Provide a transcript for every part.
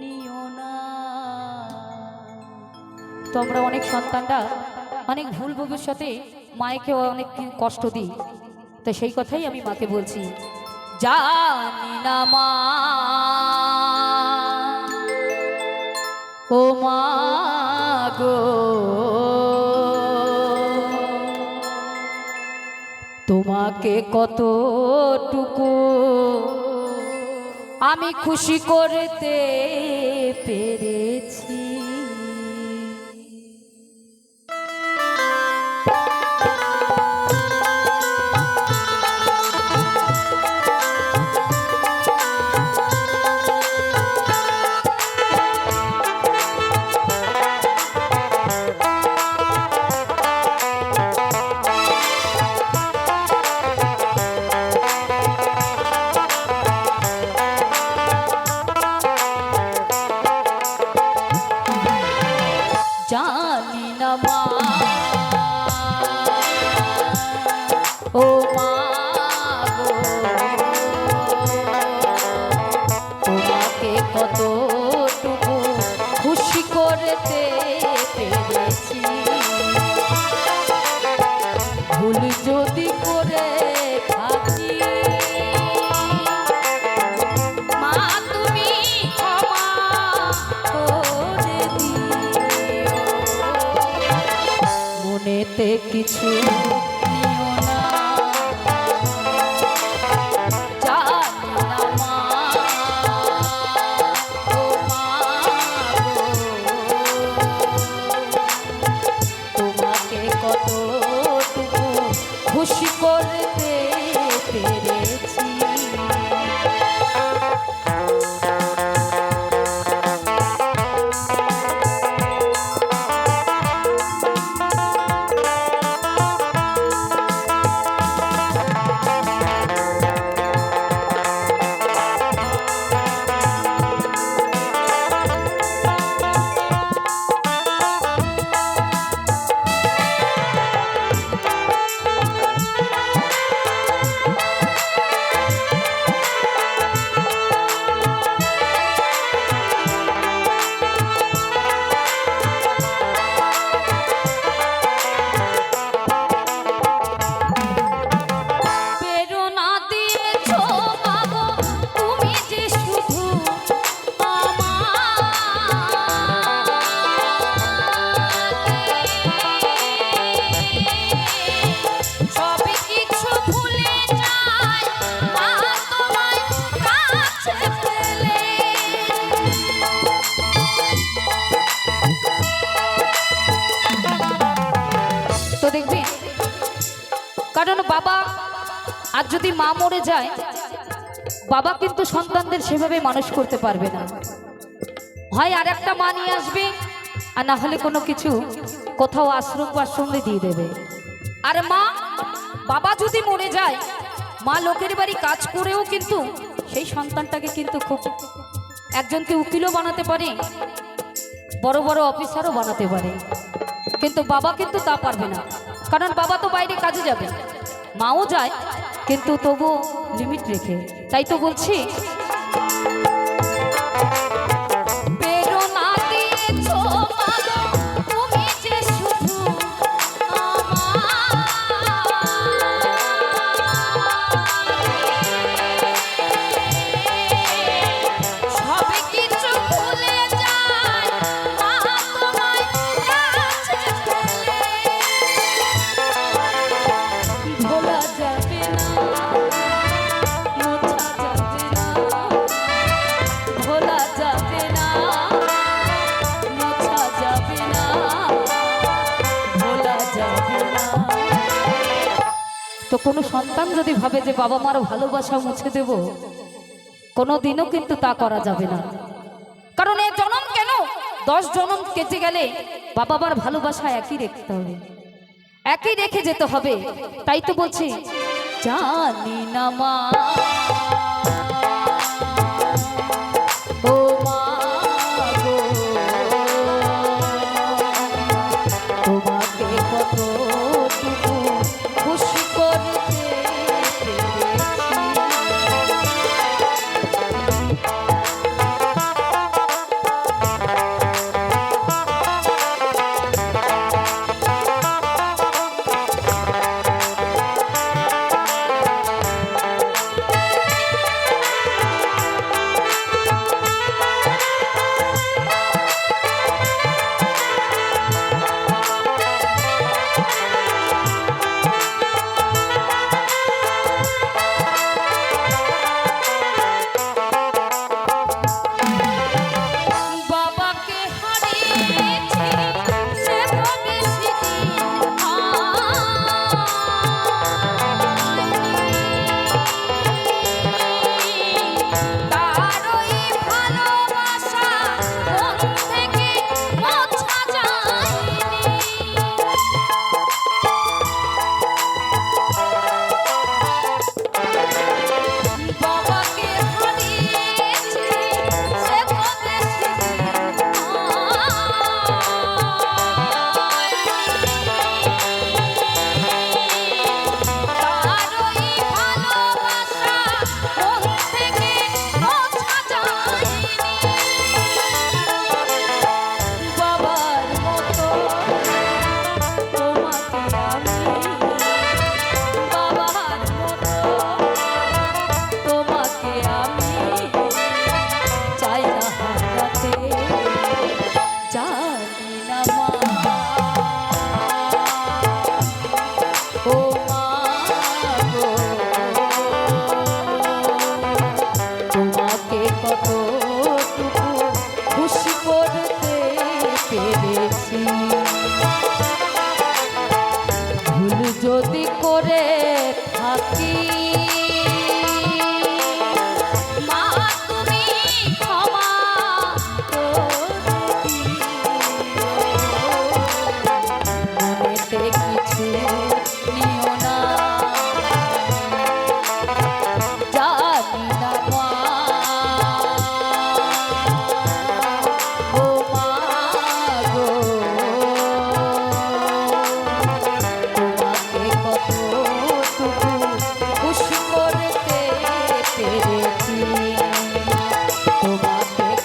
নিও না। তোমরা অনেক সন্তানরা অনেক ভুল ভবিষ্যতে মায়েকে অনেক কষ্ট দিই, তো সেই কথাই আমি মাকে বলছি, জানি না মা ও মা গো, তোমাকে কতটুকু আমি খুশি করতে পেরেছি। জানি না মা ও মা গো, তোমাকে কতটুকু খুশি করতে পেরেছি। ভুল যদি করে থাকি মা তুমি ক্ষমা করে দিও, মনেতে কিছু নিও না। জানি না মা ও মা গো, তোমাকে কতটুকু খুশি করতে পেরেছি। তো দেখবে, কারণ বাবা আর যদি মা মরে যায়, বাবা কিন্তু সন্তানদের সেভাবে মানুষ করতে পারবে না। হয় আর একটা মা নিয়ে আসবে, আর না হলে কোনো কিছু কোথাও আশ্রম পাশ্রমে দিয়ে দেবে। আর মা বাবা যদি মরে যায়, মা লোকের বাড়ি কাজ করেও কিন্তু সেই সন্তানটাকে কিন্তু খুব একজনকে উকিলও বানাতে পারে, বড় বড় অফিসারও বানাতে পারে, কিন্তু বাবা কিন্তু তা পারবে না। কারণ বাবা তো বাইরে কাজে যাবে, মাও যায়, কিন্তু তবু লিমিট রেখে। তাই তো বলছি, তো কোনো সন্তান যদি ভাবে যে বাবা মার ভালোবাসা মুছে দেব, কোনো দিনও কিন্তু তা করা যাবে না। কারণ এ জন্ম কেন, 10 জন্ম কেটে গেলে বাবা মার ভালোবাসা একই রাখতে হবে, একই রেখে যেতে হবে। তাই তো বলছি, জানি না মা ও মা গো, তোমাকে কতটুকু খুশি করতে পেরেছি।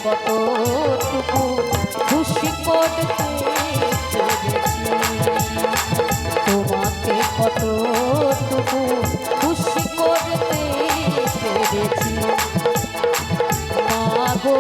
কতটুকু খুশি করতে পেরেছি, তোমাকে কতটুকু খুশি করতে পেরেছি, মা গো।